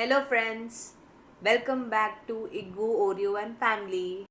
Hello friends, welcome back to Iggu Oreo and family.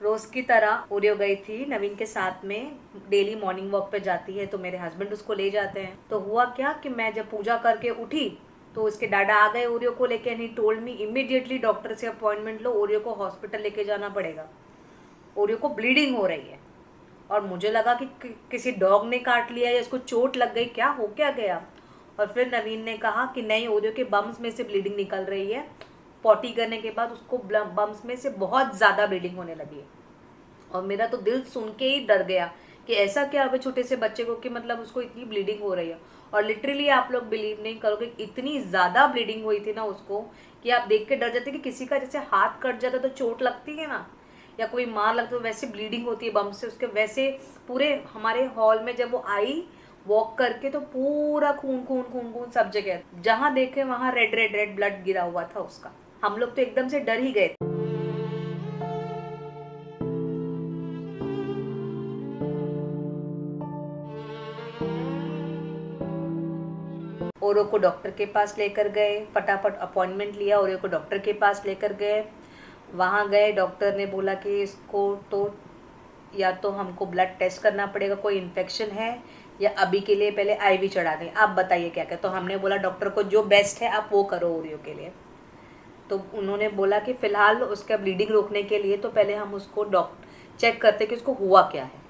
रोज की तरह Oreo गई थी नवीन के साथ में। डेली मॉर्निंग वॉक पे जाती है तो मेरे हस्बैंड उसको ले जाते हैं। तो हुआ क्या कि मैं जब पूजा करके उठी तो उसके डाडा आ गए ओरियो को लेके। नहीं टोल्ड मी इमीडिएटली डॉक्टर से अपॉइंटमेंट लो, ओरियो को हॉस्पिटल लेके जाना पड़ेगा, ओरियो को ब्लीडिंग हो रही है। और मुझे लगा कि किसी डॉग ने काट लिया या इसको चोट लग गई, क्या हो क्या गया। और फिर नवीन ने कहा कि नहीं, ओरियो के बम्स में से ब्लीडिंग निकल रही है। पॉटी करने के बाद उसको बम्स में से बहुत ज़्यादा ब्लीडिंग होने लगी है। और मेरा तो दिल सुन के ही डर गया कि ऐसा क्या होगा छोटे से बच्चे को कि मतलब उसको इतनी ब्लीडिंग हो रही है। और लिटरली आप लोग बिलीव नहीं करोगे, इतनी ज़्यादा ब्लीडिंग हुई थी ना उसको कि आप देख के डर जाते कि किसी का जैसे हाथ कट जाता तो चोट लगती है ना, या कोई मार लगता तो वैसे ब्लीडिंग होती है बम से उसके। वैसे पूरे हमारे हॉल में जब वो आई वॉक करके तो पूरा खून खून खून खून सब जगह, जहाँ देखे वहाँ रेड रेड रेड ब्लड गिरा हुआ था उसका। हम लोग तो एकदम से डर ही गए। ओरो को डॉक्टर के पास लेकर गए, फटाफट अपॉइंटमेंट लिया, ओरो को डॉक्टर के पास लेकर गए। वहाँ गए, डॉक्टर ने बोला कि इसको तो या तो हमको ब्लड टेस्ट करना पड़ेगा, कोई इन्फेक्शन है, या अभी के लिए पहले आईवी चढ़ा दें। आप बताइए क्या क्या। तो हमने बोला डॉक्टर को जो बेस्ट है आप वो करो ओरियो के लिए। तो उन्होंने बोला कि फ़िलहाल उसका ब्लीडिंग रोकने के लिए तो पहले हम उसको डॉक्टर चेक करते कि उसको हुआ क्या है।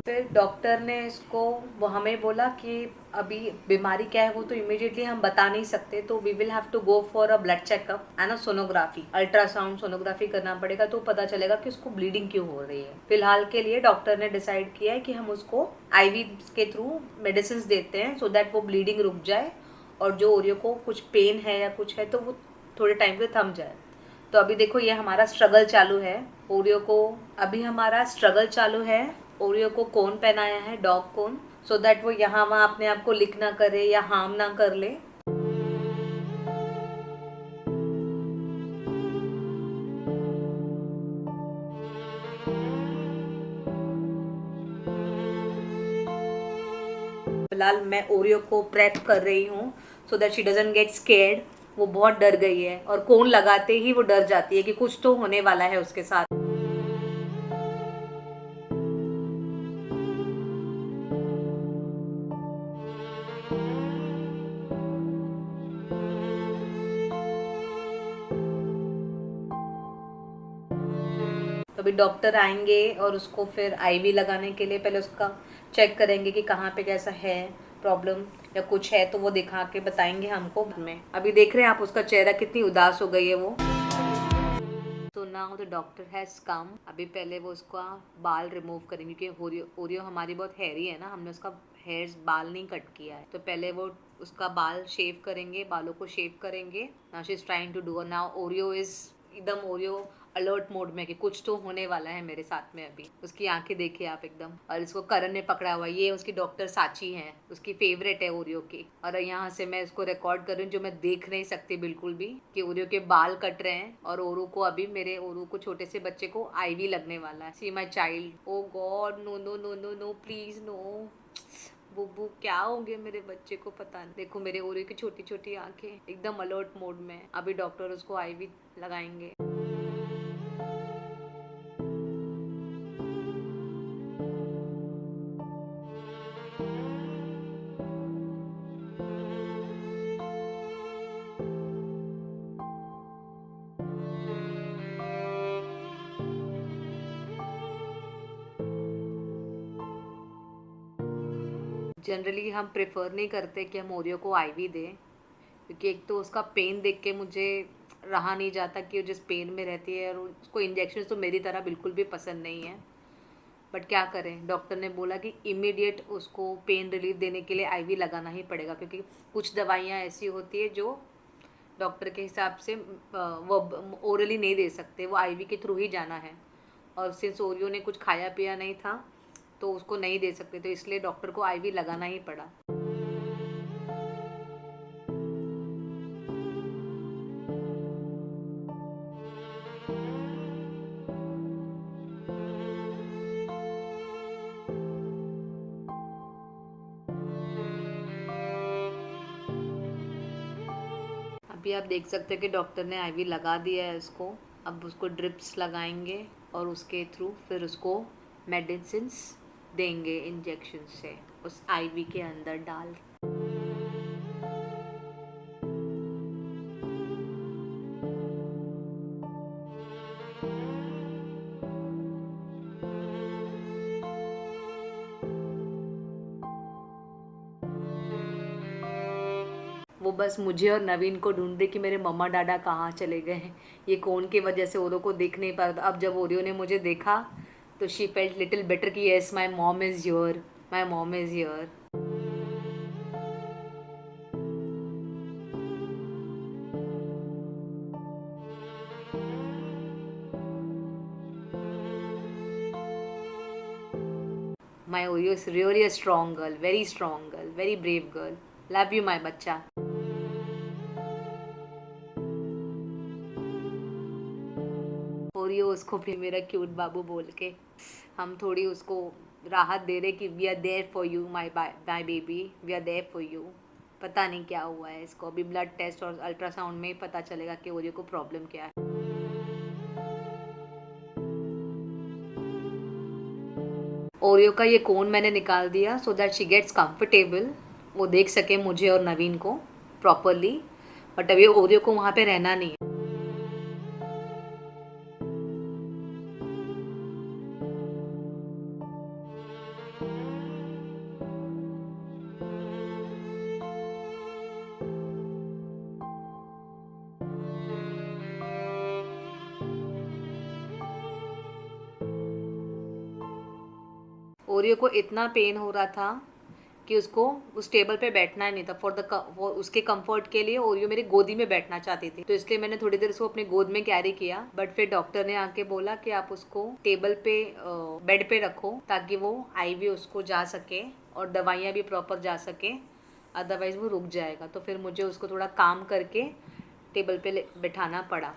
फिर डॉक्टर ने इसको वो हमें बोला कि अभी बीमारी क्या है वो तो इमीडिएटली हम बता नहीं सकते, तो we will have to go for a blood checkup and a sonography, ultrasound sonography करना पड़ेगा, तो पता चलेगा कि उसको ब्लीडिंग क्यों हो रही है। फिलहाल के लिए डॉक्टर ने डिसाइड किया है कि हम उसको आईवी के थ्रू मेडिसिन देते हैं सो दैट वो ब्लीडिंग रुक जाए, और जो ओरियो को कुछ पेन है या कुछ है तो वो थोड़े टाइम से थम जाए। तो अभी देखो ये हमारा स्ट्रगल चालू है ओरियो को। अभी हमारा स्ट्रगल चालू है, ओरियो को कोन पहनाया है, डॉग कोन, सो दैट वो यहाँ वहाँ अपने आप को लिक ना करे या हार्म ना कर ले। फिलहाल मैं ओरियो को प्रेप कर रही हूँ सो that she doesn't get scared. वो बहुत डर गई है और कोन लगाते ही वो डर जाती है कि कुछ तो होने वाला है उसके साथ। तो अभी डॉक्टर आएंगे और उसको फिर आईवी लगाने के लिए पहले उसका चेक करेंगे कि कहाँ पे कैसा है प्रॉब्लम, या कुछ है तो वो दिखा के बताएंगे हमको में। अभी देख रहे हैं आप उसका चेहरा कितनी उदास हो गई है वो। तो now the doctor has come. अभी पहले वो उसका बाल रिमूव करेंगे क्योंकि ओरियो ओरियो हमारी बहुत हैरी है ना, हमने उसका हेयर्स बाल नहीं कट किया है, तो पहले वो उसका बाल शेव करेंगे, बालों को शेव करेंगे। Now she is trying to do, now Oreo is एकदम ओरियो अलर्ट मोड में कि कुछ तो होने वाला है मेरे साथ में। अभी उसकी आंखें देखिए आप एकदम, और इसको करण ने पकड़ा हुआ है, ये उसकी डॉक्टर साची है, उसकी फेवरेट है ओरियो की। और यहाँ से मैं इसको रिकॉर्ड कर रही हूँ जो मैं देख नहीं सकती बिल्कुल भी, कि ओरियो के बाल कट रहे हैं और ओरू को अभी मेरे ओरू को छोटे से बच्चे को आईवी लगने वाला है। See my child, oh God, no no no no no please no. बुब्बू क्या होंगे मेरे बच्चे को पता नहीं। देखो मेरे ओरियो की छोटी छोटी आंखें एकदम अलर्ट मोड में। अभी डॉक्टर उसको आईवी लगाएंगे। जनरली हम प्रेफर नहीं करते कि हम ओरियो को आईवी दें, क्योंकि एक तो उसका पेन देख के मुझे रहा नहीं जाता कि वो जिस पेन में रहती है, और उसको इंजेक्शन तो मेरी तरह बिल्कुल भी पसंद नहीं है। बट क्या करें, डॉक्टर ने बोला कि इमीडिएट उसको पेन रिलीफ देने के लिए आईवी लगाना ही पड़ेगा, क्योंकि कुछ दवाइयाँ ऐसी होती है जो डॉक्टर के हिसाब से वो ओरली नहीं दे सकते, वो आईवी के थ्रू ही जाना है। और सिंस ओरियो ने कुछ खाया पिया नहीं था तो उसको नहीं दे सकते, तो इसलिए डॉक्टर को आईवी लगाना ही पड़ा। अभी आप देख सकते हैं कि डॉक्टर ने आईवी लगा दिया है उसको। अब उसको ड्रिप्स लगाएंगे और उसके थ्रू फिर उसको मेडिसिन्स देंगे इंजेक्शन से उस आईवी के अंदर डाल। वो बस मुझे और नवीन को ढूंढ रही कि मेरे मम्मा डाडा कहाँ चले गए हैं, ये कौन की वजह से ओरियो को देख नहीं पा रहा था। अब जब ओरियो ने मुझे देखा तो शी फेल्ट लिटिल बेटर कि yes my mom is here, my mom is here. My Oreo is really a strong girl, very strong girl, very brave girl. Love you माई बच्चा। ओरियो उसको भी मेरा क्यूट बाबू बोल के हम थोड़ी उसको राहत दे रहे कि we are there for you my my baby, we are there for you. पता नहीं क्या हुआ है इसको, अभी ब्लड टेस्ट और अल्ट्रासाउंड में ही पता चलेगा कि ओरियो को प्रॉब्लम क्या है। ओरियो का ये कोन मैंने निकाल दिया so that she gets comfortable, वो देख सके मुझे और नवीन को प्रॉपरली। बट अभी ओरियो को वहाँ पे रहना नहीं है। ओरियो को इतना पेन हो रहा था कि उसको उस टेबल पे बैठना ही नहीं था। फॉर उसके कंफर्ट के लिए ओरियो मेरी गोदी में बैठना चाहती थी, तो इसलिए मैंने थोड़ी देर उसको अपने गोद में कैरी किया। बट फिर डॉक्टर ने आके बोला कि आप उसको टेबल पे बेड पे रखो ताकि वो आईवी उसको जा सके और दवाइयाँ भी प्रॉपर जा सके, अदरवाइज वो रुक जाएगा। तो फिर मुझे उसको थोड़ा काम करके टेबल पे बैठाना पड़ा।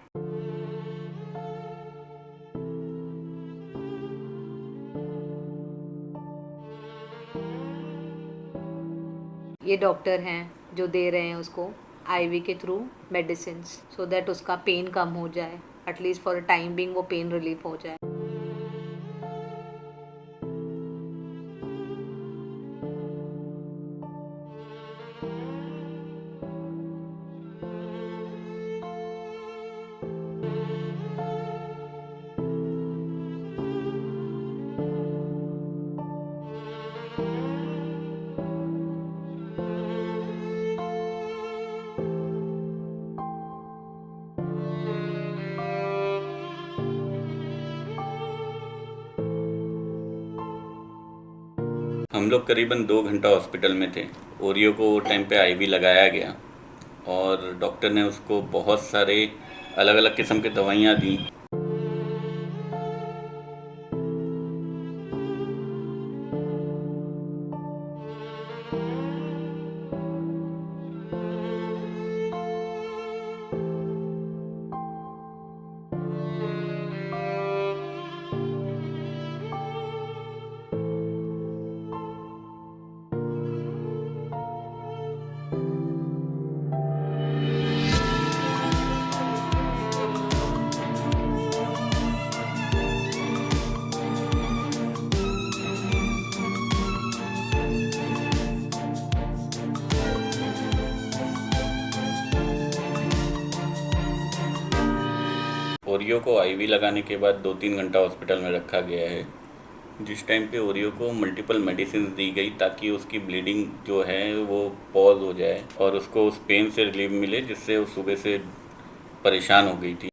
ये डॉक्टर हैं जो दे रहे हैं उसको आईवी के थ्रू मेडिसिन, सो दैट उसका पेन कम हो जाए, at least for a time being वो पेन रिलीफ हो जाए। हम लोग करीबन 2 घंटा हॉस्पिटल में थे। ओरियो को वो टाइम पे आईवी लगाया गया और डॉक्टर ने उसको बहुत सारे अलग अलग किस्म की दवाइयाँ दी। ओरियो को आईवी लगाने के बाद 2-3 घंटा हॉस्पिटल में रखा गया है, जिस टाइम पे ओरियो को मल्टीपल मेडिसिन दी गई ताकि उसकी ब्लीडिंग जो है वो पॉज हो जाए और उसको उस पेन से रिलीफ मिले जिससे वो सुबह से परेशान हो गई थी।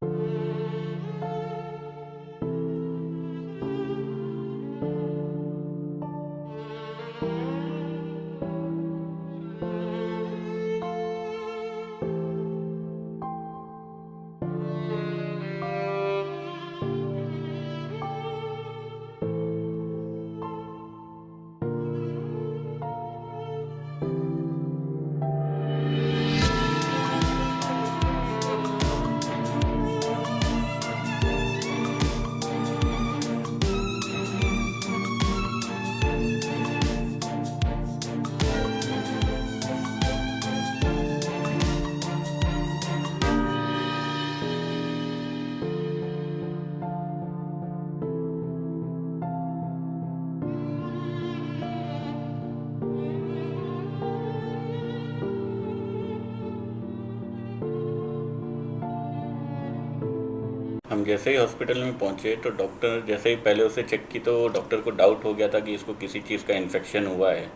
हम जैसे ही हॉस्पिटल में पहुंचे तो डॉक्टर जैसे ही पहले उसे चेक की तो डॉक्टर को डाउट हो गया था कि इसको किसी चीज़ का इन्फेक्शन हुआ है,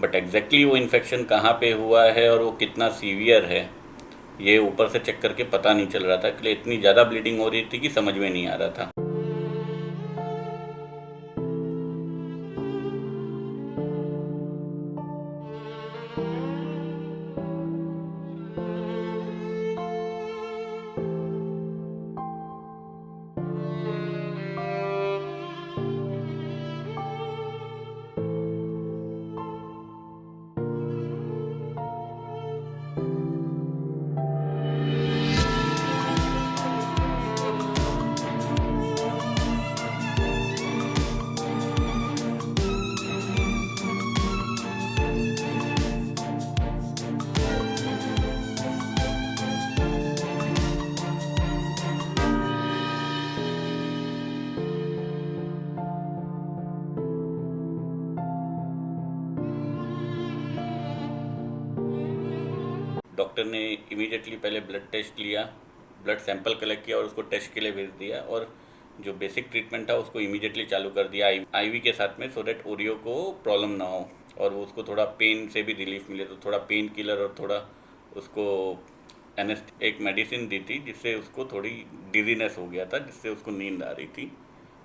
बट एग्जैक्टली वो इन्फेक्शन कहाँ पे हुआ है और वो कितना सीवियर है ये ऊपर से चेक करके पता नहीं चल रहा था, इसलिए इतनी ज़्यादा ब्लीडिंग हो रही थी कि समझ में नहीं आ रहा था। डॉक्टर ने इमीडिएटली पहले ब्लड टेस्ट लिया, ब्लड सैंपल कलेक्ट किया और उसको टेस्ट के लिए भेज दिया, और जो बेसिक ट्रीटमेंट था उसको इमीडिएटली चालू कर दिया आईवी के साथ में, सो दैट ओरियो को प्रॉब्लम ना हो और उसको थोड़ा पेन से भी रिलीफ मिले। तो थोड़ा पेन किलर और थोड़ा उसको एक मेडिसिन दी थी जिससे उसको थोड़ी डिजीनेस हो गया था, जिससे उसको नींद आ रही थी,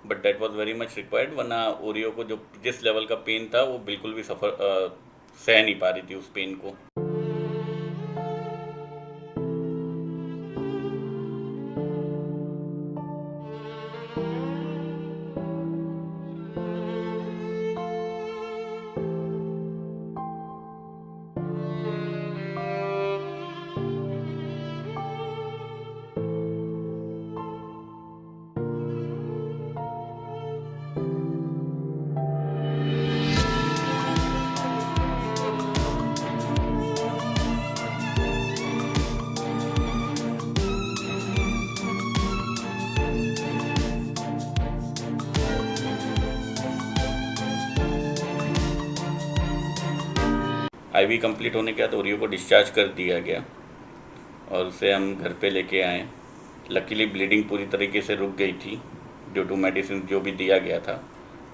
but that was very much required, वरना ओरियो को जो जिस लेवल का पेन था वो बिल्कुल भी सह नहीं पा रही थी उस पेन को। आईवी कंप्लीट होने के बाद ओरियो को डिस्चार्ज कर दिया गया और उसे हम घर पे लेके आए। लकीली ब्लीडिंग पूरी तरीके से रुक गई थी ड्यू टू मेडिसिन जो भी दिया गया था,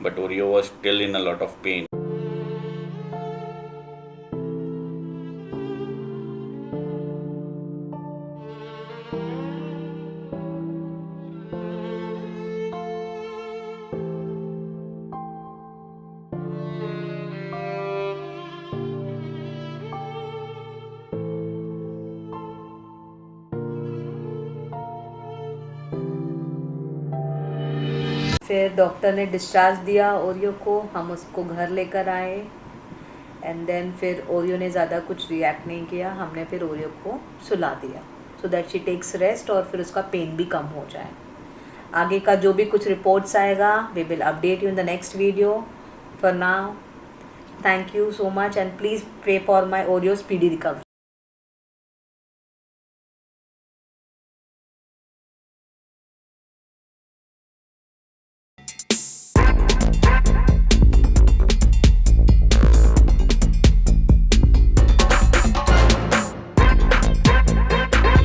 but Oreo was still in a lot of pain. फिर डॉक्टर ने डिस्चार्ज दिया ओरियो को, हम उसको घर लेकर आए एंड देन फिर ओरियो ने ज़्यादा कुछ रिएक्ट नहीं किया, हमने फिर ओरियो को सुला दिया so that she takes rest और फिर उसका पेन भी कम हो जाए। आगे का जो भी कुछ रिपोर्ट्स आएगा we will update you in the next video. For now thank you so much and please pray for my Oreo speedy recovery.